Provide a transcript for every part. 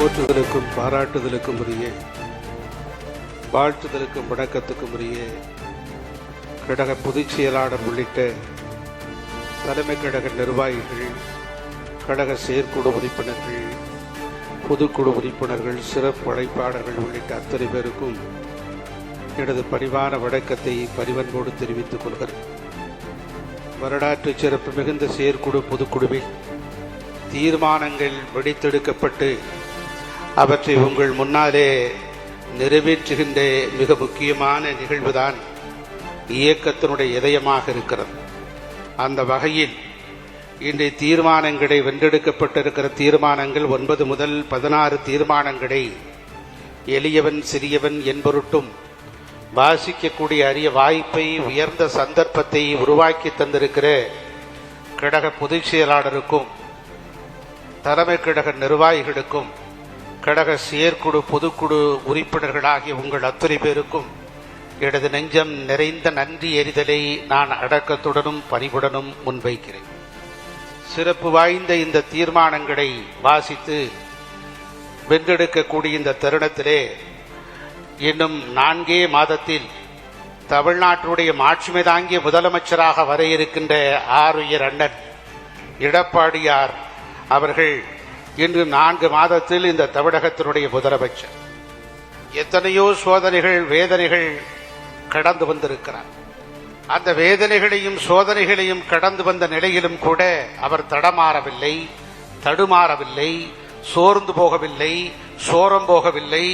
போற்றுதலுக்கும் பாராட்டுதலுக்கும் உரிய வாழ்த்துதலுக்கும் வணக்கத்துக்கும் உரிய கழக பொதுச் செயலாளர் உள்ளிட்ட தலைமை கழக நிர்வாகிகள், கழக செயற்குழு உறுப்பினர்கள், பொதுக்குழு உறுப்பினர்கள், சிறப்பு அழைப்பாளர்கள் உள்ளிட்ட அத்தனை பேருக்கும் எனது பணிவான வணக்கத்தை பரிவன்போடு தெரிவித்துக் கொள்கிறேன். வரலாற்று சிறப்பு மிகுந்த செயற்குழு பொதுக்குழுவில் தீர்மானங்கள் வெடித்தெடுக்கப்பட்டு அவற்றை உங்கள் முன்னாலே நிறைவேற்றுகின்ற மிக முக்கியமான நிகழ்வுதான் இயக்கத்தினுடைய இதயமாக இருக்கிறது. அந்த வகையில் இன்றைய தீர்மானங்களை வென்றெடுக்கப்பட்டிருக்கிற தீர்மானங்கள் 9 முதல் 16 தீர்மானங்களை எளியவன் சிறியவன் என்பொருட்டும் வாசிக்கக்கூடிய அரிய வாய்ப்பை, உயர்ந்த சந்தர்ப்பத்தை உருவாக்கி தந்திருக்கிற கழக பொதுச் செயலாளருக்கும், தலைமை கழக நிர்வாகிகளுக்கும், கழக செயற்குழு பொதுக்குழு உறுப்பினர்களாகிய உங்கள் அத்தனை பேருக்கும் எனது நெஞ்சம் நிறைந்த நன்றி எறிதலை நான் அடக்கத்துடனும் பணிவுடனும் முன்வைக்கிறேன். சிறப்பு வாய்ந்த இந்த தீர்மானங்களை வாசித்து வென்றெடுக்கக்கூடிய இந்த தருணத்திலே இன்னும் 4 மாதத்தில் தமிழ்நாட்டுடைய மாட்சிமை தாங்கிய முதலமைச்சராக வர இருக்கின்ற ஆருயிர் அண்ணன் எடப்பாடியார் அவர்கள் இன்று 4 மாதத்தில் இந்த தமிழகத்தினுடைய முதலமைச்சர். எத்தனையோ சோதனைகள், வேதனைகள் கடந்து வந்திருக்கிறார். அந்த வேதனைகளையும் சோதனைகளையும் கடந்து வந்த நிலையிலும் கூட அவர் தடமாறவில்லை, தடுமாறவில்லை, சோர்ந்து போகவில்லை, சோரம் போகவில்லை.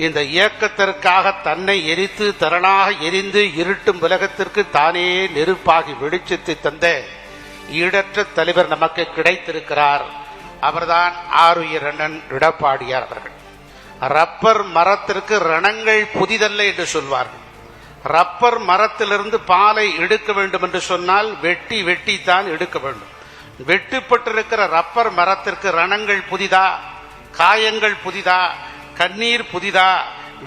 இந்த இயக்கத்திற்காக தன்னை எரித்து தரணாக எரிந்து இருட்டும் உலகத்திற்கு தானே நெருப்பாகி வெளிச்சத்தை தந்த ஈடற்ற தலைவர் நமக்கு கிடைத்திருக்கிறார். அவர்தான் ஆருயிர் அண்ணன் எடப்பாடியார் அவர்கள். ரப்பர் மரத்திற்கு ரணங்கள் புதிதல்ல என்று சொல்வார்கள். ரப்பர் மரத்திலிருந்து பாலை எடுக்க வேண்டும் என்று சொன்னால் வெட்டித்தான் எடுக்க வேண்டும். வெட்டுப்பட்டிருக்கிற ரப்பர் மரத்திற்கு ரணங்கள் புதிதா, காயங்கள் புதிதா, கண்ணீர் புதிதா,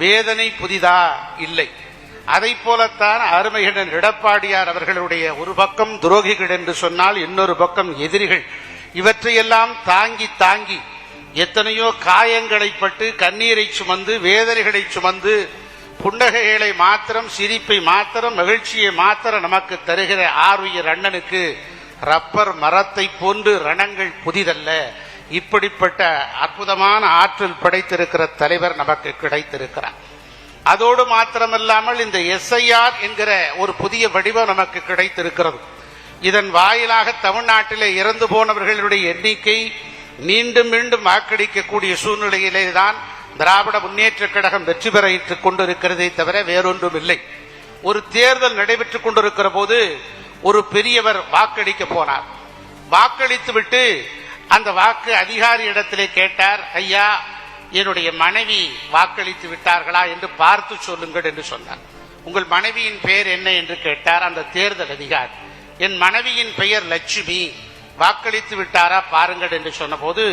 வேதனை புதிதா? இல்லை. அதை போலத்தான் அருமையுடன் எடப்பாடியார் அவர்களுடைய ஒரு பக்கம் துரோகிகள் என்று சொன்னால் இன்னொரு பக்கம் எதிரிகள். இவற்றையெல்லாம் தாங்கி தாங்கி எத்தனையோ காயங்களை பட்டு, கண்ணீரை சுமந்து, வேதனைகளை சுமந்து, புன்னகைகளை மாத்திரம், சிரிப்பை மாத்திரம், மகிழ்ச்சியை மாத்திரம் நமக்கு தருகிற ஆருயிர் அண்ணனுக்கு ரப்பர் மரத்தை போன்று ரணங்கள் புதிதல்ல. இப்படிப்பட்ட அற்புதமான ஆற்றல் படைத்திருக்கிற தலைவர் நமக்கு கிடைத்திருக்கிறார். அதோடு மாத்திரமல்லாமல் இந்த SIR என்கிற ஒரு புதிய வடிவம் நமக்கு கிடைத்திருக்கிறது. இதன் வாயிலாக தமிழ்நாட்டிலே இறந்து போனவர்களுடைய எண்ணிக்கை மீண்டும் மீண்டும் வாக்களிக்கக்கூடிய சூழ்நிலையிலே தான் திராவிட முன்னேற்ற கழகம் வெற்றி பெற்றுக் கொண்டிருக்கிறதே தவிர வேறொன்றும் இல்லை. ஒரு தேர்தல் நடைபெற்றுக் கொண்டிருக்கிற போது ஒரு பெரியவர் வாக்களிக்க போனார். வாக்களித்து விட்டு அந்த வாக்கு அதிகாரி இடத்திலே கேட்டார், ஐயா, என்னுடைய மனைவி வாக்களித்து விட்டார்களா என்று பார்த்து சொல்லுங்கள் என்று சொன்னார். உங்கள் மனைவியின் பெயர் என்ன என்று கேட்டார் அந்த தேர்தல் அதிகாரி. என் மனைவியின் பெயர் லட்சுமி, வாக்களித்து விட்டாரா பாருங்கள் என்று சொன்ன போது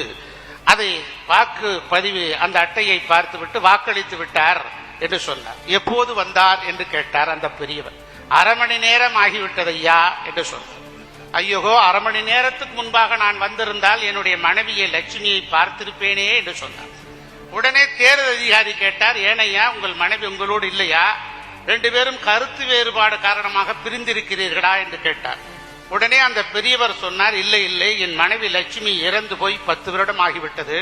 அதை வாக்கு பதிவு அந்த அட்டையை பார்த்துவிட்டு வாக்களித்து விட்டார் என்று சொன்னார். எப்போது வந்தார் என்று கேட்டார் அந்த பெரியவர். 1/2 மணி நேரம் ஆகிவிட்டது ஐயா என்று சொன்னார். ஐயோ, 1/2 மணி நேரத்துக்கு முன்பாக நான் வந்திருந்தால் என்னுடைய மனைவியை லட்சுமியை பார்த்திருப்பேனே என்று சொன்னார். உடனே தேர்தல் அதிகாரி கேட்டார், ஏனையா உங்கள் மனைவி உங்களோடு இல்லையா? 2 பேரும் கருத்து வேறுபாடு காரணமாக பிரிந்திருக்கிறீர்களா என்று கேட்டார். உடனே அந்த பெரியவர் சொன்னார், இல்லை இல்லை, என் மனைவி லட்சுமி இறந்து போய் 10 வருடம் ஆகிவிட்டது,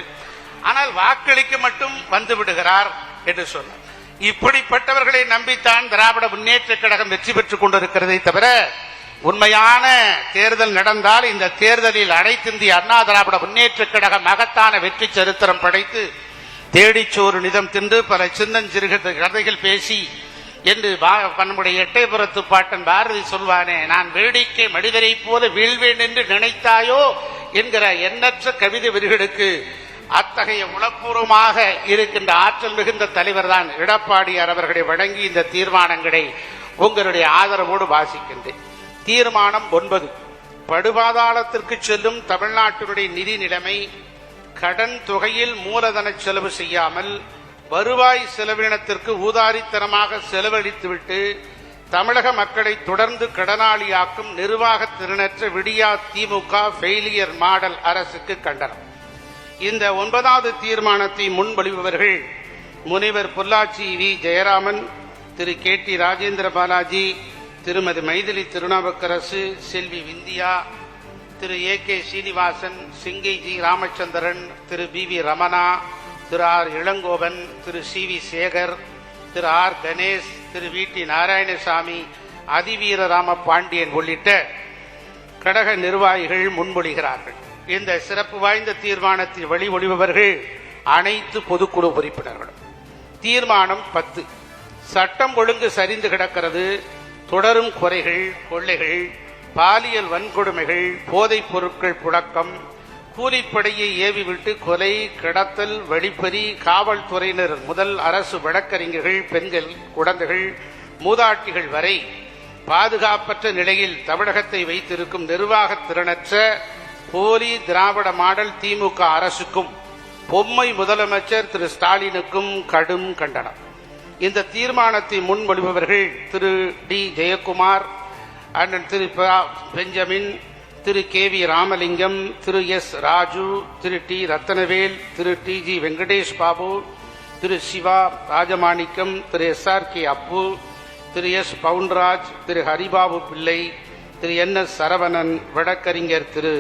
ஆனால் வாக்களிக்க மட்டும் வந்து விடுகிறார் என்று சொன்னார். இப்படிப்பட்டவர்களை நம்பித்தான் திராவிட முன்னேற்ற கழகம் வெற்றி பெற்றுக் கொண்டிருக்கிறதை தவிர உண்மையான தேர்தல் நடந்தால் இந்த தேர்தலில் அனைத்து இந்திய அண்ணா திராவிட முன்னேற்ற கழகம் மகத்தான வெற்றி சரித்திரம் படைத்து தேடிச்சோறு நிதம் தின்று பல சின்னஞ்சிறு கதைகள் பேசி என்று நம்முடைய எட்டயபுரத்து பாட்டன் பாரதி சொல்வானே, நான் வேடிக்கை மனிதரை போல வீழ்வேன் என்று நினைத்தாயோ என்கிற எண்ணற்ற கவிதை வரிகளுக்கு அத்தகைய உளப்பூர்வமாக இருக்கின்ற ஆற்றல் மிகுந்த தலைவர் தான் எடப்பாடியார் அவர்களை வழங்கி இந்த தீர்மானங்களை உங்களுடைய ஆதரவோடு வாசிக்கின்றேன். தீர்மானம் 9, படுபாதாளத்திற்கு செல்லும் தமிழ்நாட்டினுடைய நிதி நிலைமை, கடன் தொகையில் மூலதன செலவு செய்யாமல் வருவாய் செலவினத்திற்கு ஊதாரித்தனமாக செலவழித்துவிட்டு தமிழக மக்களை தொடர்ந்து கடனாளியாக்கும் நிர்வாக திறனற்ற விடியா திமுக ஃபெயிலியர் மாடல் அரசுக்கு கண்டனம். இந்த 9வது தீர்மானத்தை முன்மொழிபவர்கள் முனைவர் Pollachi V. Jayaraman, Thiru K. T. Rajenthra Bhalaji, Thirumathi Mythili Thirunavukkarasu, Selvi Vindhya, Thiru A. K. Srinivasan, Singai G. Ramachandran, Thiru P. V. Ramana, Thiru R. Elangovan, Thiru C. V. Sekar, Thiru R. Ganesh, Thiru V. T. Narayanasamy, Athiveerarama Pandian உள்ளிட்ட கழக நிர்வாகிகள் முன்மொழிகிறார்கள். இந்த சிறப்பு வாய்ந்த தீர்மானத்தில் வழிமொழிபவர்கள் அனைத்து பொதுக்குழு உறுப்பினர்களும். தீர்மானம் 10. சட்டம் ஒழுங்கு சரிந்து கிடக்கிறது. தொடரும் குறைகள், கொள்ளைகள், பாலியல் வன்கொடுமைகள், போதைப் பொருட்கள் புழக்கம், கூலிப்படையை ஏவிவிட்டு கொலை, கடத்தல், வழிப்பறி, காவல்துறையினர் முதல் அரசு வழக்கறிஞர்கள், பெண்கள், குழந்தைகள், மூதாட்டிகள் வரை பாதுகாப்பற்ற நிலையில் தமிழகத்தை வைத்திருக்கும் நிர்வாக திறனற்ற போலி திராவிட மாடல் திமுக அரசுக்கும் பொம்மை முதலமைச்சர் திரு ஸ்டாலினுக்கும் கடும் கண்டனம். இந்த தீர்மானத்தை முன்மொழிபவர்கள் திரு டி. ஜெயக்குமார், அண்ணன் Thiru Benjamin, Thiru K. V. Ramalingam, Thiru S. Raju, Thiru T. Rathanavel, Thiru T. G. Venkatesh Babu, Thiru Siva Rajamanickam, Thiru S. R. K. Appu, Thiru S. Pounraj, Thiru Haribabu Pillai, Thiru என். எஸ். சரவணன், வழக்கறிஞர் திரு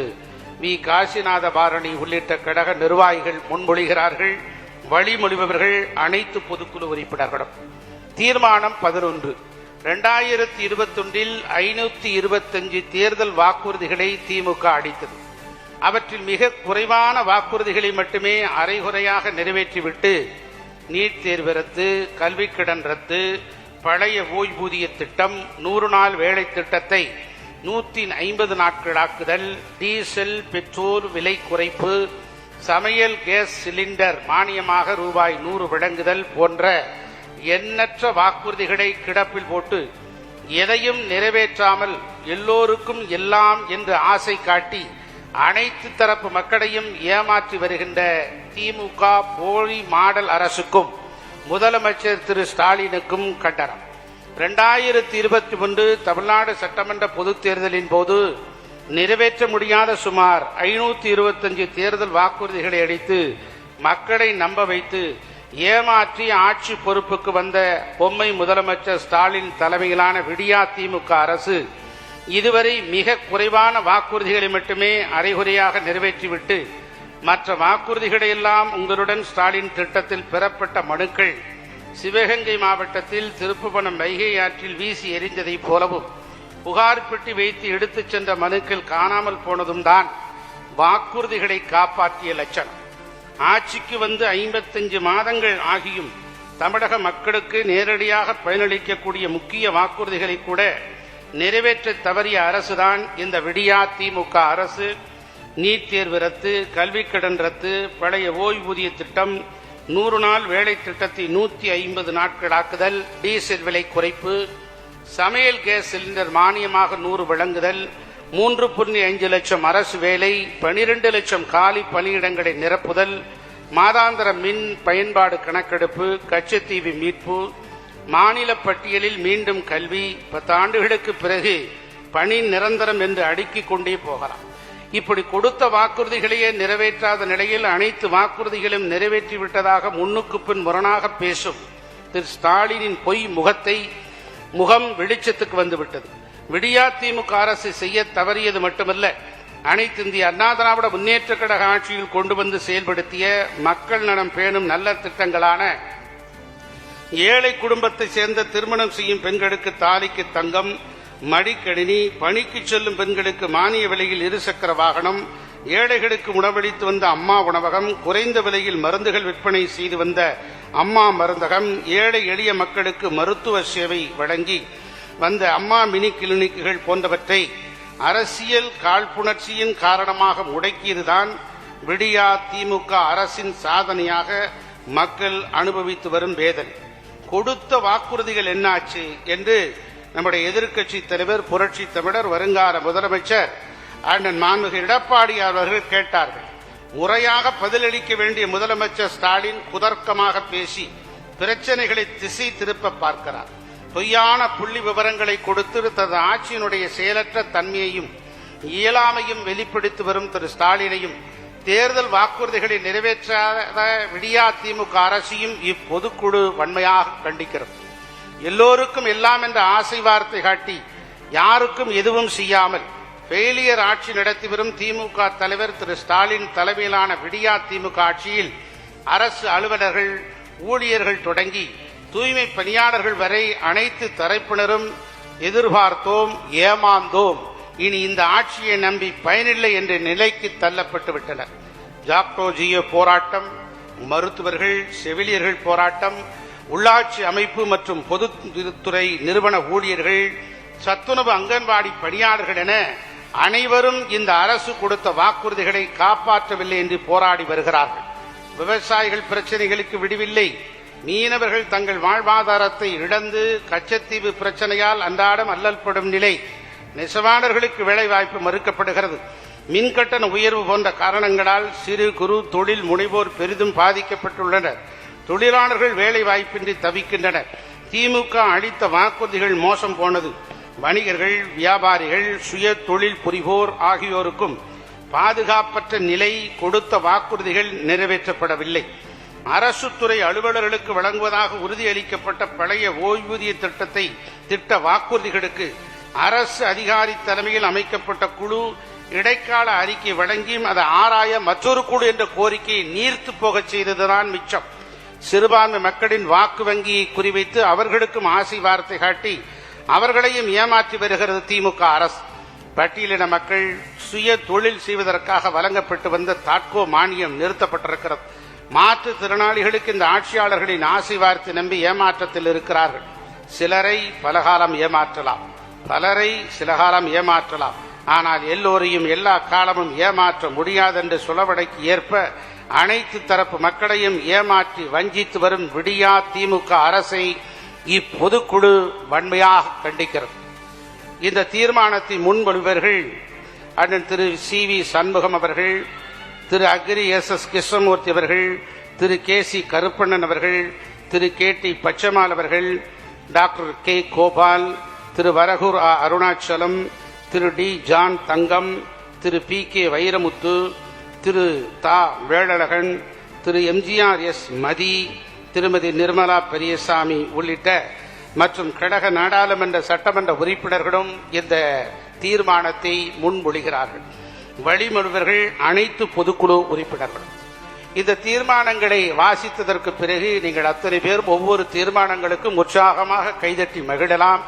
வி. காசிநாத பாரணி உள்ளிட்ட கழக நிர்வாகிகள் முன்மொழிகிறார்கள். வழிமொழிபவர்கள் அனைத்து பொதுக்குழு உறுப்பினர்களும். தீர்மானம் 11. 2021 525 தேர்தல் வாக்குறுதிகளை திமுக அளித்தது. அவற்றில் மிக குறைவான வாக்குறுதிகளை மட்டுமே அரைகுறையாக நிறைவேற்றிவிட்டு நீட் தேர்வு ரத்து, கல்விக்கடன் ரத்து, பழைய ஓய்வூதிய திட்டம், 100 நாள் வேலை திட்டத்தை 150 நாட்களாக்குதல், டீசல் பெட்ரோல் விலை குறைப்பு, சமையல் கேஸ் சிலிண்டர் மானியமாக ரூபாய் 100 வழங்குதல் போன்ற எண்ணற்ற வாக்குறுதிகளை கிடப்பில் போட்டு எதையும் நிறைவேற்றாமல் எல்லோருக்கும் எல்லாம் என்று ஆசை காட்டி அனைத்து தரப்பு மக்களையும் ஏமாற்றி வருகின்ற திமுக போலி மாடல் அரசுக்கும் முதலமைச்சர் திரு ஸ்டாலினுக்கும் கண்டனம். 2021 தமிழ்நாடு சட்டமன்ற பொதுத் தேர்தலின் போது நிறைவேற்ற முடியாத சுமார் 525 தேர்தல் வாக்குறுதிகளை அளித்து மக்களை நம்ப வைத்து ஏமாற்றி ஆட்சி பொறுப்புக்கு வந்த பொம்மை முதலமைச்சர் ஸ்டாலின் தலைமையிலான விடியா திமுக அரசு இதுவரை மிக குறைவான வாக்குறுதிகளை மட்டுமே அரைகுறையாக நிறைவேற்றிவிட்டு மற்ற வாக்குறுதிகளை எல்லாம் உங்களுடன் ஸ்டாலின் திட்டத்தில் பெறப்பட்ட மனுக்கள் சிவகங்கை மாவட்டத்தில் திருப்புவனம் வைகை ஆற்றில் வீசி எறிந்ததைப் போலவும் புகார் பெட்டி வைத்து எடுத்துச் சென்ற மனுக்கள் காணாமல் போனதும் தான் வாக்குறுதிகளை காப்பாற்றிய லட்சணம். ஆட்சிக்கு வந்து 55 மாதங்கள் ஆகியும் தமிழக மக்களுக்கு நேரடியாக பயனளிக்கக்கூடிய முக்கிய வாக்குறுதிகளை கூட நிறைவேற்ற தவறிய அரசுதான் இந்த விடியா திமுக அரசு. நீட் தேர்வு ரத்து, கல்விக்கடன் ரத்து, பழைய ஓய்வூதிய திட்டம், 100 நாள் வேலை திட்டத்தை 150 நாட்களாக்குதல், டீசல் விலை குறைப்பு, சமையல் கேஸ் சிலிண்டர் மானியமாக 100 வழங்குதல், 3.5 லட்சம் அரசு வேலை, 12 லட்சம் காலி பணியிடங்களை நிரப்புதல், மாதாந்திர மின் பயன்பாடு கணக்கெடுப்பு, கச்சத்தீவு மீட்பு, மாநில பட்டியலில் மீண்டும் கல்வி, 10 ஆண்டுகளுக்கு பிறகு பணி நிரந்தரம் என்று அடுக்கிக் கொண்டே போகலாம். இப்படி கொடுத்த வாக்குறுதிகளையே நிறைவேற்றாத நிலையில் அனைத்து வாக்குறுதிகளும் நிறைவேற்றிவிட்டதாக முன்னுக்கு பின் முரணாக பேசும் திரு ஸ்டாலினின் பொய் முகம் வெளிச்சத்துக்கு வந்துவிட்டது. விடியா திமுக அரசு செய்ய தவறியது மட்டுமல்ல, அனைத்து இந்திய அண்ணா திராவிட முன்னேற்ற கழக ஆட்சியில் கொண்டு வந்து செயல்படுத்திய மக்கள் நலம் பேணும் நல்ல திட்டங்களான ஏழை குடும்பத்தை சேர்ந்த திருமணம் செய்யும் பெண்களுக்கு தாலிக்கு தங்கம், மடிக்கணினி, பணிக்கு செல்லும் பெண்களுக்கு மானிய விலையில் 2 சக்கர வாகனம், ஏழைகளுக்கு உணவளித்து வந்த அம்மா உணவகம், குறைந்த விலையில் மருந்துகள் விற்பனை செய்து வந்த அம்மா மருந்தகம், ஏழை எளிய மக்களுக்கு மருத்துவ சேவை வழங்கி வந்த அம்மா மினி கிளினிக்குகள் போன்றவற்றை அரசியல் காழ்ப்புணர்ச்சியின் காரணமாக முடக்கியதுதான் விடியா திமுக அரசின் சாதனையாக மக்கள் அனுபவித்து வரும் வேதனை. கொடுத்த வாக்குறுதிகள் என்னாச்சு என்று நம்முடைய எதிர்க்கட்சி தலைவர், புரட்சி தமிழர், வருங்கால முதலமைச்சர் அண்ணன் மாண்புமிகு எடப்பாடியார் அவர்கள் கேட்டார்கள். முறையாக பதிலளிக்க வேண்டிய முதலமைச்சர் ஸ்டாலின் குதர்க்கமாக பேசி பிரச்சனைகளை திசை திருப்ப பார்க்கிறார். பொய்யான புள்ளி விவரங்களை கொடுத்து தனது ஆட்சியினுடைய செயலற்ற தன்மையையும் இயலாமையும் வெளிப்படுத்தி வரும் திரு ஸ்டாலினையும் தேர்தல் வாக்குறுதிகளை நிறைவேற்றாத விடியா திமுக அரசையும் இப்பொதுக்குழு வன்மையாக கண்டிக்கிறது. எல்லோருக்கும் எல்லாம் என்ற ஆசை வார்த்தை காட்டி யாருக்கும் எதுவும் செய்யாமல் ஃபெயிலியர் ஆட்சி நடத்தி வரும் திமுக தலைவர் திரு ஸ்டாலின் தலைமையிலான விடியா திமுக ஆட்சியில் அரசு அலுவலர்கள், ஊழியர்கள் தொடங்கி தூய்மை பணியாளர்கள் வரை அனைத்து தரப்பினரும் எதிர்பார்த்தோம், ஏமாந்தோம், இனி இந்த ஆட்சியை நம்பி பயனில்லை என்ற நிலைக்கு தள்ளப்பட்டு விட்டனர். ஜாக்டோ ஜியோ போராட்டம், மருத்துவர்கள், செவிலியர்கள் போராட்டம், உள்ளாட்சி அமைப்பு மற்றும் பொதுத்துறை நிறுவன ஊழியர்கள், சத்துணவு அங்கன்வாடி பணியாளர்கள் என அனைவரும் இந்த அரசு கொடுத்த வாக்குறுதிகளை காப்பாற்றவில்லை என்று போராடி வருகிறார்கள். விவசாயிகள் பிரச்சனைகளுக்கு விடுவில்லை. மீனவர்கள் தங்கள் வாழ்வாதாரத்தை இழந்து கச்சத்தீவு பிரச்சனையால் அன்றாடம் அல்லல்படும் நிலை. நெசவாளர்களுக்கு வேலைவாய்ப்பு மறுக்கப்படுகிறது. மின்கட்டண உயர்வு போன்ற காரணங்களால் சிறு குறு தொழில் முனைவோர் பெரிதும் பாதிக்கப்பட்டுள்ளனர். தொழிலாளர்கள் வேலை வாய்ப்பின்றி தவிக்கின்றனர். திமுக அளித்த வாக்குறுதிகள் மோசம் போனது. வணிகர்கள், வியாபாரிகள், சுய தொழில் புரிவோர் ஆகியோருக்கும் பாதுகாப்பற்ற நிலை. கொடுத்த வாக்குறுதிகள் நிறைவேற்றப்படவில்லை. அரசு துறை அலுவலர்களுக்கு வழங்குவதாக உறுதியளிக்கப்பட்ட பழைய ஓய்வூதிய திட்ட வாக்குறுதிகளுக்கு அரசு அதிகாரி தலைமையில் அமைக்கப்பட்ட குழு இடைக்கால அறிக்கை வழங்கியும் அதை ஆராய மற்றொரு குழு என்ற கோரிக்கையை நீர்த்து போகச் செய்ததுதான் மிச்சம். சிறுபான்மை மக்களின் வாக்கு வங்கியை குறிவைத்து அவர்களுக்கும் ஆசை வார்த்தை காட்டி அவர்களையும் ஏமாற்றி வருகிறது திமுக அரசு. பட்டியலின மக்கள் சுய தொழில் செய்வதற்காக வழங்கப்பட்டு வந்த தாட்கோ மானியம் நிறுத்தப்பட்டிருக்கிறது. மாற்றுத்திறனாளிகளுக்கு இந்த ஆட்சியாளர்களின் ஆசை வார்த்தை நம்பி ஏமாற்றத்தில் இருக்கிறார்கள். சிலரை பலகாலம் ஏமாற்றலாம், பலரை சில காலம் ஏமாற்றலாம். ஆனால் எல்லோரையும் எல்லா காலமும் ஏமாற்ற முடியாதென்று சுலவடைக்கு ஏற்ப அனைத்து தரப்பு மக்களையும் ஏமாற்றி வஞ்சித்து வரும் விடியா திமுக அரசை இப்பொதுக்குழு வன்மையாக கண்டிக்கிறது. இந்த தீர்மானத்தை முன்மொழிவர்கள் அண்ணன் திரு சி.வி. சண்முகம் அவர்கள், திரு அக்ரி எஸ்.எஸ். கிருஷ்ணமூர்த்தி அவர்கள், திரு கே.சி. கருப்பண்ணன் அவர்கள், திரு கே.டி. பச்சமால் அவர்கள், டாக்டர் கே. கோபால், திரு வரகூர் அருணாச்சலம், திரு டி. ஜான் தங்கம், திரு பி. கே. வைரமுத்து, திரு தா. வேளழகன், திரு எம்ஜிஆர் எஸ். மதி, திருமதி நிர்மலா பெரியசாமி உள்ளிட்ட மற்றும் கழக நாடாளுமன்ற சட்டமன்ற உறுப்பினர்களும் இந்த தீர்மானத்தை முன்மொழிகிறார்கள். வழிமொழிவர்கள் அனைத்து பொதுக்குழு உறுப்பினர்களும். இந்த தீர்மானங்களை வாசித்ததற்கு பிறகு நீங்கள் அத்தனை பேரும் ஒவ்வொரு தீர்மானங்களுக்கும் உற்சாகமாக கைதட்டி மகிழலாம்,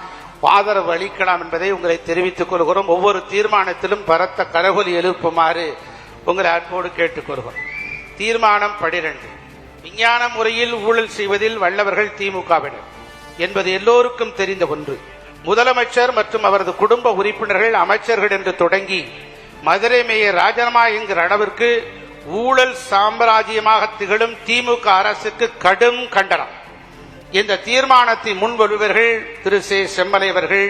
ஆதரவு அளிக்கலாம் என்பதை உங்களை தெரிவித்துக் கொள்கிறோம். ஒவ்வொரு தீர்மானத்திலும் பரத்த கரகொலி எழுப்புமாறு உங்களை அன்போடு கேட்டுக்கொள்கிறோம். தீர்மானம் 12. விஞ்ஞான முறையில் ஊழல் செய்வதில் வல்லவர்கள் திமுகவினர் என்பது எல்லோருக்கும் தெரிந்த ஒன்று. முதலமைச்சர் மற்றும் அவரது குடும்ப உறுப்பினர்கள், அமைச்சர்கள் என்று தொடங்கி மதுரை மேயர் ராஜினாமா என்கிற அளவிற்கு ஊழல் சாம்ராஜ்யமாக திகழும் திமுக அரசுக்கு கடும் கண்டனம். இந்த தீர்மானத்தை முன்மொழிவர்கள் திரு சே. செம்மலை அவர்கள்,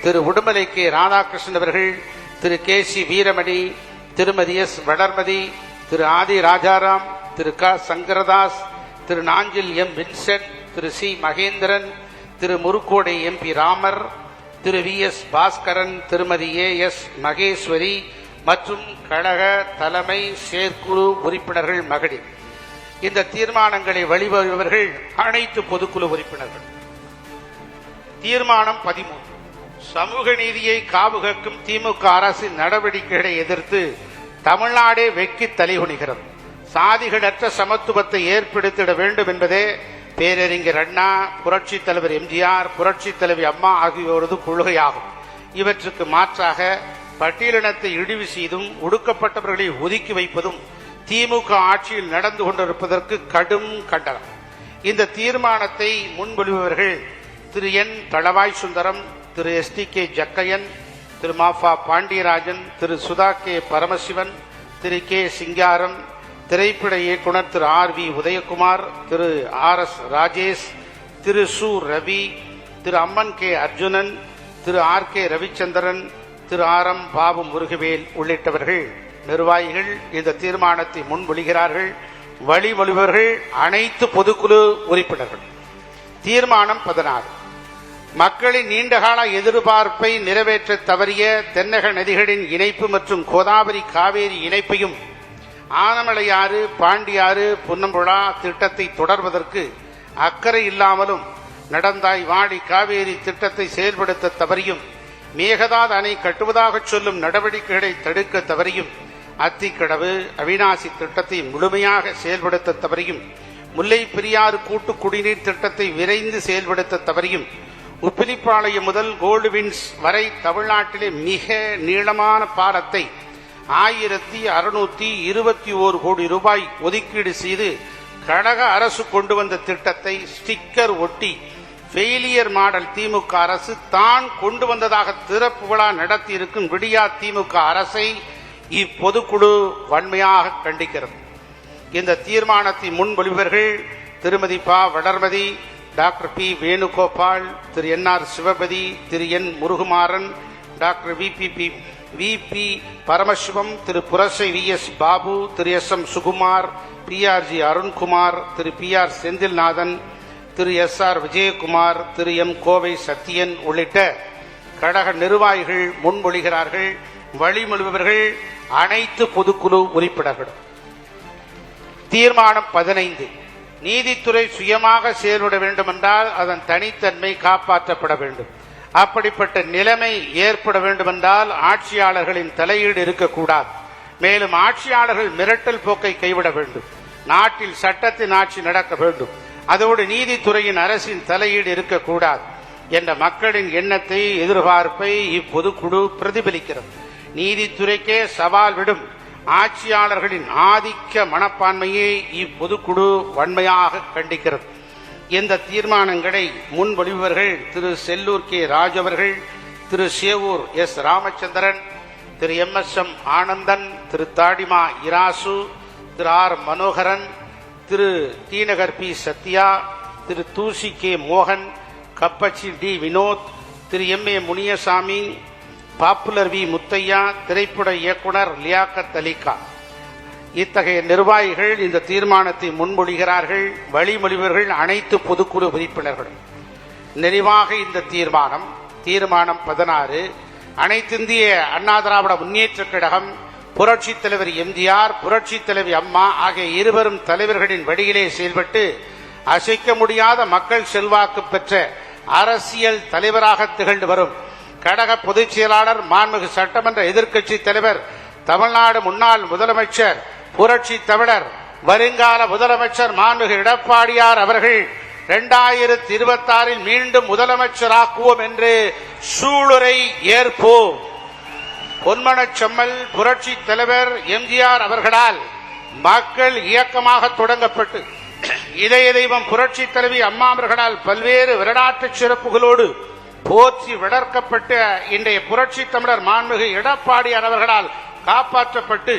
திரு உடுமலை கே. ராதாகிருஷ்ணன் அவர்கள், திரு K. C. Veeramani, Thirumathi S. Valarmathi, Thiru Aadhi Rajaram, Thiru க. Sankaradas, Thiru Nanjil M. Vincent, Thiru C. Mahendran, Thiru Murukkodai MP Ramar, Thiru V. S. Baskaran, Thirumathi A. S. Maheswari மற்றும் கழக தலைமை செயற்குழு உறுப்பினர்கள் மகளிர். இந்த தீர்மானங்களை வழிவகுப்பவர்கள் அனைத்து பொதுக்குழு உறுப்பினர்கள். தீர்மானம் 13. சமூக நீதியை காவுகக்கும் திமுக அரசின் நடவடிக்கைகளை எதிர்த்து தமிழ்நாடே வெக்கி தலைகுனிகிறது. சாதிகளற்ற சமத்துவத்தை ஏற்படுத்திட வேண்டும் என்பதே பேரறிஞர் அண்ணா, புரட்சி தலைவர் எம்ஜிஆர், புரட்சி தலைவி அம்மா ஆகியோரது கொள்கையாகும். இவற்றுக்கு மாற்றாக பட்டியலினத்தை இழிவு செய்தும் ஒடுக்கப்பட்டவர்களை ஒதுக்கி வைப்பதும் திமுக ஆட்சியில் நடந்து கொண்டிருப்பதற்கு கடும் கண்டனம். இந்த தீர்மானத்தை முன்மொழிபவர்கள் Thiru N. Dalavai Sundaram, Thiru S. T. K. Jakkaiyan, Thiru Mafa Pandiarajan, Thiru Sudha K. Paramasivan, Thiru K. Singaram, திரைப்பட இயக்குனர் Thiru R. V. Udhayakumar, Thiru R. S. Rajesh, Thiru சு. Ravi, Thiru Amman K. Arjunan, Thiru R. K. Ravichandran, Thiru R. M. Babu Murugavel உள்ளிட்டவர்கள் நிர்வாகிகள் இந்த தீர்மானத்தை முன்மொழிகிறார்கள். வழிமொழிபவர்கள் அனைத்து பொதுக்குழு உறுப்பினர்கள். தீர்மானம் 16. மக்களின் நீண்டகால எதிர்பார்ப்பை நிறைவேற்ற தவறிய தென்னக நதிகளின் இணைப்பு மற்றும் கோதாவரி காவேரி இணைப்பையும் ஆனமலையாறு, பாண்டியாறு, புன்னம்புழா திட்டத்தை தொடர்வதற்கு அக்கறை இல்லாமலும், நடந்தாய் வாடி காவேரி திட்டத்தை செயல்படுத்த தவறியும், மேகதாது அணை கட்டுவதாக சொல்லும் நடவடிக்கைகளை தடுக்க தவறியும், அத்திக்கடவு அவிநாசி திட்டத்தை முழுமையாக செயல்படுத்த தவறியும், முல்லை பெரியாறு கூட்டு குடிநீர் திட்டத்தை விரைந்து செயல்படுத்த தவறியும், உப்பிலிப்பாளையம் முதல் கோல்டுவின்ஸ் வரை தமிழ்நாட்டிலே மிக நீளமான பாலத்தை 1621 கோடி ரூபாய் ஒதுக்கீடு செய்து கழக அரசு கொண்டு வந்த திட்டத்தை ஸ்டிக்கர் ஒட்டி ஃபெயிலியர் மாடல் திமுக அரசு தான் கொண்டு வந்ததாக திறப்பு விழா நடத்தி இருக்கும் விடியா திமுக அரசை இப்பொதுக்குழு வன்மையாக கண்டிக்கிறது. இந்த தீர்மானத்தை முன்மொழிவர்கள் திருமதி ப. Valarmathi, doctor P. Venugopal, Thiru NR Sivapathi, Thiru N. Murugumaran, doctor V P. Paramasivam, Thiru Purasai VS Babu, Thiru SM Sukumar, PRG Arunkumar, Thiru PR Senthilnathan, Thiru SR Vijayakumar, Thiru M. Kovai Sathiyan உள்ளிட்ட கழக நிர்வாகிகள் முன்மொழிகிறார்கள். வழிமொழிபவர்கள் அனைத்து பொதுக்குழு உறுப்பினர்கள். தீர்மானம் 15. நீதித்துறை சுயமாக செயல்பட வேண்டுமென்றால் அதன் தனித்தன்மை காப்பாற்றப்பட வேண்டும். அப்படிப்பட்ட நிலைமை ஏற்பட வேண்டுமென்றால் ஆட்சியாளர்களின் தலையீடு இருக்கக்கூடாது. மேலும் ஆட்சியாளர்கள் மிரட்டல் போக்கை கைவிட வேண்டும். நாட்டில் சட்டத்தின் ஆட்சி நடக்க வேண்டும். அதோடு நீதித்துறையின் அரசின் தலையீடு இருக்கக்கூடாது என்ற மக்களின் எண்ணத்தை, எதிர்பார்ப்பை இப்பொதுக்குழு பிரதிபலிக்கிறது. நீதித்துறைக்கே சவால் விடும் ஆட்சியாளர்களின் ஆதிக்க மனப்பான்மையை இப்பொதுக்குழு வன்மையாக கண்டிக்கிறது. இந்த தீர்மானங்களை முன்மொழிபவர்கள் திரு செல்லூர் கே. ராஜ் அவர்கள், திரு சேவூர் S. ராமச்சந்திரன், திரு MSM ஆனந்தன், திரு தாடிமா இராசு, திரு R. மனோகரன், திரு டி.நகர் P. சத்யா, திரு தூசி கே. மோகன், Kappachi D. Vinoth, Thiru M.A. Muniyasamy, popular V. Muthaiah, திரைப்பட இயக்குனர் லியாக்கத் அலிகா. இத்தகைய நிர்வாகிகள் இந்த தீர்மானத்தை முன்மொழிகிறார்கள். வழிமொழிவர்கள் அனைத்து பொதுக்குழு உறுப்பினர்களும். நிறைவாக இந்த தீர்மானம் 16. அனைத்திந்திய அண்ணா திராவிட முன்னேற்றக் கழகம், புரட்சி தலைவர் MGR, புரட்சி தலைவி அம்மா ஆகிய இருவரும் தலைவர்களின் வழியிலே செயல்பட்டு அசைக்க முடியாத மக்கள் செல்வாக்கு பெற்ற அரசியல் தலைவராக திகழ்ந்து வரும் கழக பொதுச் செயலாளர், மாண்புமிகு சட்டமன்ற எதிர்க்கட்சி தலைவர், தமிழ்நாடு முன்னாள் முதலமைச்சர், புரட்சி தமிழர், வருங்கால முதலமைச்சர் மாண்புமிகு எடப்பாடியார் அவர்கள் 2026 மீண்டும் முதலமைச்சராக்குவோம் என்று சூளுரை ஏற்போம். பொன்மனச்செம்மல் புரட்சி தலைவர் MGR அவர்களால் மக்கள் இயக்கமாக தொடங்கப்பட்டு இதய தெய்வம் புரட்சி தலைவி அம்மா அவர்களால் பல்வேறு வரலாற்று சிறப்புகளோடு போற்றி வளர்க்கப்பட்ட இன்றைய புரட்சி தமிழர் மாண்புமிகு எடப்பாடியார் அவர்களால் காப்பாற்றப்பட்டு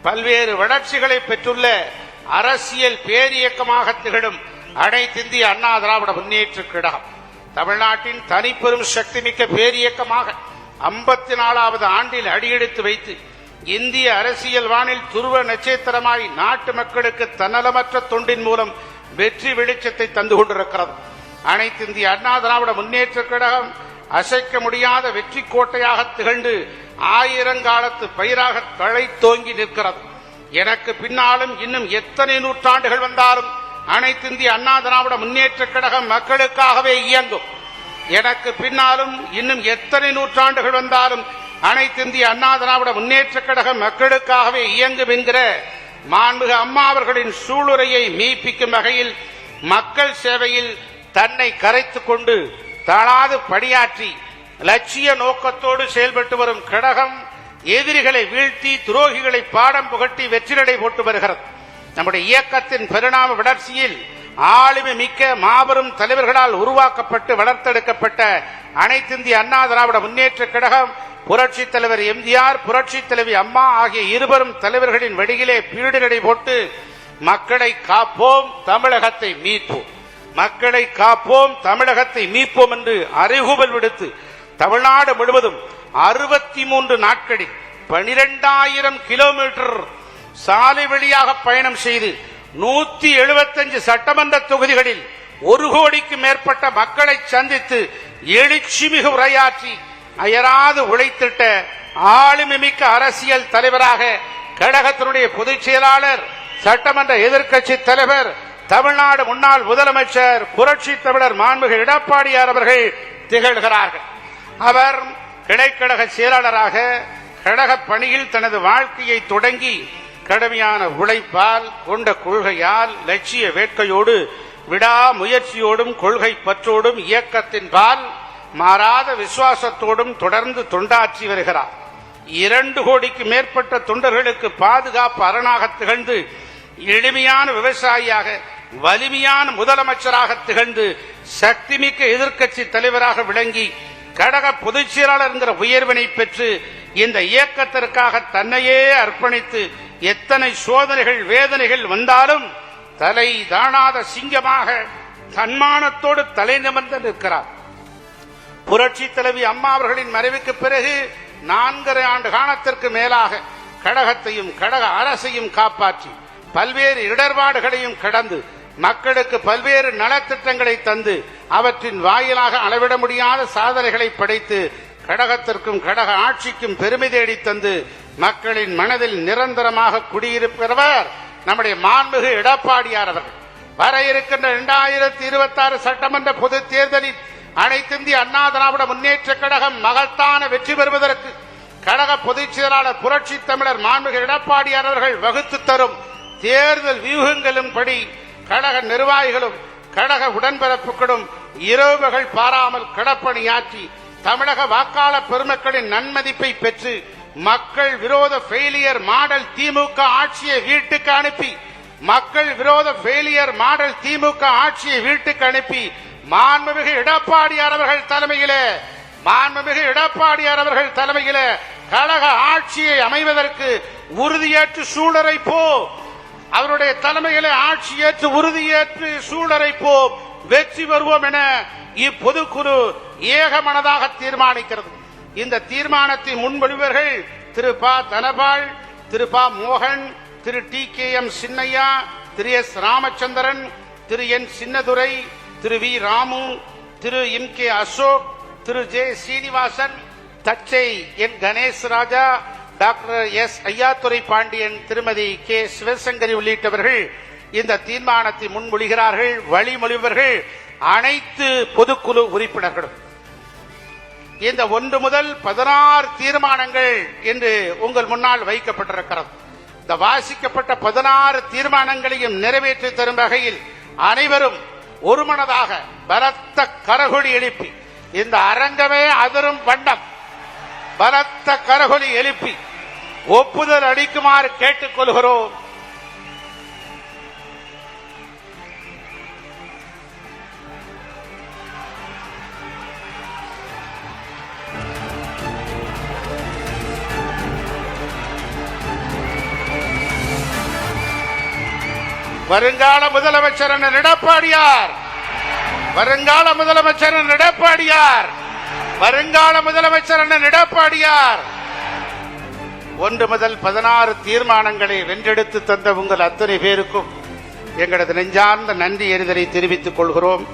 பல்வேறு வளர்ச்சிகளை பெற்றுள்ள அரசியல் பேரியக்கமாக திகழும் அனைத்திந்திய அண்ணா திராவிட முன்னேற்றக் கழகம் தமிழ்நாட்டின் தனிப்பெரும் சக்திமிக்க பேரியக்கமாக 54வது ஆண்டில் அடியெடுத்து வைத்து இந்திய அரசியல் வானில் துருவ நட்சத்திரமாய் நாட்டு மக்களுக்கு தன்னலமற்ற தொண்டின் மூலம் வெற்றி வெளிச்சத்தை தந்து கொண்டிருக்கிறது. அனைத்திந்திய அண்ணா திராவிட முன்னேற்றக் கழகம் அசைக்க முடியாத வெற்றி கோட்டையாக திகழ்ந்து ஆயிரங்காலத்து பயிராக தழைத்தோங்கி நிற்கிறது. எனக்கு பின்னாலும் இன்னும் எத்தனை நூற்றாண்டுகள் வந்தாலும் அனைத்திந்திய அண்ணா திராவிட முன்னேற்றக் கழகம் மக்களுக்காகவே இயங்கும். எனக்கு பின்னாலும் இன்னும் எத்தனை நூற்றாண்டுகள் வந்தாலும் அனைத்திந்திய அண்ணா திராவிட முன்னேற்றக் கழகம் மக்களுக்காகவே இயங்கும் என்கிற மாண்புமிகு அம்மா அவர்களின் சூளுரையை மெய்ப்பிக்கும் வகையில் மக்கள் சேவையில் தன்னை கரைத்துக் கொண்டு தாழாது பணியாற்றி லட்சிய நோக்கத்தோடு செயல்பட்டு வரும் கழகம் எதிரிகளை வீழ்த்தி துரோகிகளை பாடம் புகட்டி வெற்றிநடை போட்டு வருகிறது. நம்முடைய இயக்கத்தின் பரிணாம வளர்ச்சியில் ஆளுமை மிக்க மாபெரும் தலைவர்களால் உருவாக்கப்பட்டு வளர்த்தெடுக்கப்பட்ட அனைத்திந்திய அண்ணா திராவிட முன்னேற்றக் கழகம், புரட்சி தலைவர் MGR, புரட்சி தலைவி அம்மா ஆகிய இருவரும் தலைவர்களின் வழியிலே பீடுநடை போட்டு மக்களை காப்போம், தமிழகத்தை மீட்போம், மக்களை காப்போம், தமிழகத்தை மீட்போம் என்று அறைகூவல் விடுத்து தமிழ்நாடு முழுவதும் 63 நாட்களில் 12,000 கிலோமீட்டர் சாலை வழியாக பயணம் செய்து 175 சட்டமன்ற தொகுதிகளில் 1 கோடிக்கு மேற்பட்ட மக்களை சந்தித்து எழுச்சிமிகு உரையாற்றி அயராது உழைத்திட்ட ஆளுமை மிக்க அரசியல் தலைவராக கழகத்தினுடைய பொதுச் செயலாளர், சட்டமன்ற எதிர்க்கட்சி தலைவர், தமிழ்நாடு முன்னாள் முதலமைச்சர் புரட்சி தமிழர் மாண்புமிகு எடப்பாடியார் அவர்கள் திகழ்கிறார்கள். அவர் கிளைக்கழக செயலாளராக கழக பணியில் தனது வாழ்க்கையை தொடங்கி கடுமையான உழைப்பால், கொண்ட கொள்கையால், லட்சிய வேட்கையோடு, விடாமுயற்சியோடும், கொள்கை பற்றோடும், இயக்கத்தின் பால் மாறாத விசுவாசத்தோடும் தொடர்ந்து தொண்டாற்றி வருகிறார். 2 கோடிக்கு மேற்பட்ட தொண்டர்களுக்கு பாதுகாப்பு அரணாக திகழ்ந்து, எளிமையான விவசாயியாக, வலிமையான முதலமைச்சராக திகழ்ந்து, சக்திமிக்க எதிர்க்கட்சி தலைவராக விளங்கி, கழக பொதுச் செயலாளர் என்கிற உயர்வினை பெற்று இந்த இயக்கத்திற்காக தன்னையே அர்ப்பணித்து, எத்தனை சோதனைகள் வேதனைகள் வந்தாலும் தலை தாழாத சிங்கமாக தன்மானத்தோடு தலை நிமிர்ந்து நிற்கிறார். புரட்சி தலைவி அம்மா அவர்களின் மறைவுக்கு பிறகு 4.5 ஆண்டு காலத்திற்கு மேலாக கழகத்தையும் கழக அரசையும் காப்பாற்றி, பல்வேறு இடர்பாடுகளையும் கடந்து, மக்களுக்கு பல்வேறு நலத்திட்டங்களை தந்து, அவற்றின் வாயிலாக அளவிட முடியாத சாதனைகளை படைத்து, கழகத்திற்கும் கழக ஆட்சிக்கும் பெருமை தேடி தந்து, மக்களின் மனதில் நிரந்தரமாக குடியிருப்பவர் நம்முடைய மாண்புமிகு எடப்பாடியார் அவர்கள். வர இருக்கின்ற 2026 சட்டமன்ற பொது தேர்தலில் அனைத்திந்திய அண்ணா திராவிட முன்னேற்ற கழகம் மகத்தான வெற்றி பெறுவதற்கு கழக பொதுச் செயலாளர் புரட்சி தமிழர் மாண்புமிகு எடப்பாடியார் அவர்கள் வகுத்து தரும் தேர்தல் வியூகங்களும் படி கழக நிர்வாகிகளும் கழக உடன்பிறப்புகளும் இரவுகள் பாராமல் களப்பணியாற்றி, தமிழக வாக்காளர் பெருமக்களின் நன்மதிப்பை பெற்று, மக்கள் விரோத ஃபெயிலியர் மாடல் திமுக ஆட்சியை வீட்டுக்கு அனுப்பி, மக்கள் விரோத ஃபெயிலியர் மாடல் திமுக ஆட்சியை வீட்டுக்கு அனுப்பி, மாண்புமிகு எடப்பாடியார் அவர்கள் தலைமையிலே கழக ஆட்சியை அமைவதற்கு உறுதியேற்று சூழலை போ, அவருடைய தலைமையிலே ஆட்சி ஏற்று உறுதியேற்று சூழலை போ, வெற்றி பெறுவோம் என இப்பொதுக்குழு ஏகமனதாக தீர்மானிக்கிறது. இந்த தீர்மானத்தை முன்மொழிவர்கள் திரு ப. தனபால், திரு ப. மோகன், திரு TKM சின்னையா, திரு S. ராமச்சந்திரன், திரு N. சின்னதுரை, திரு V. ராமு, திரு M.K. அசோக், திரு J. சீனிவாசன், தச்சை N. கணேஷ் ராஜா, டாக்டர் S. ஐயாத்துரை பாண்டியன், திருமதி K. சிவசங்கரி உள்ளிட்டவர்கள் இந்த தீர்மானத்தை முன்மொழிகிறார்கள். வழிமொழிவர்கள் அனைத்து பொதுக்குழு உறுப்பினர்களும். இந்த 1 முதல் 16 தீர்மானங்கள் என்று உங்கள் முன்னால் வைக்கப்பட்டிருக்கிறது. இந்த வாசிக்கப்பட்ட 16 தீர்மானங்களையும் நிறைவேற்றி தரும் வகையில் அனைவரும் ஒருமனதாக பலத்த கரகொலி எழுப்பி, இந்த அரங்கமே அதிரும் வண்ணம் பலத்த கரகொலி எழுப்பி ஒப்புதல் அளிக்குமாறு கேட்டுக் கொள்கிறோம். வருங்கால முதலமைச்சர் எடப்பாடியார், வருங்கால முதலமைச்சர் எடப்பாடியார், வருங்கால முதலமைச்சர் எடப்பாடியார். 1 முதல் 16 தீர்மானங்களை வென்றெடுத்து தந்த உங்கள் அத்தனை பேருக்கும் எங்களது நெஞ்சார்ந்த நன்றி எறிதலை தெரிவித்துக் கொள்கிறோம்.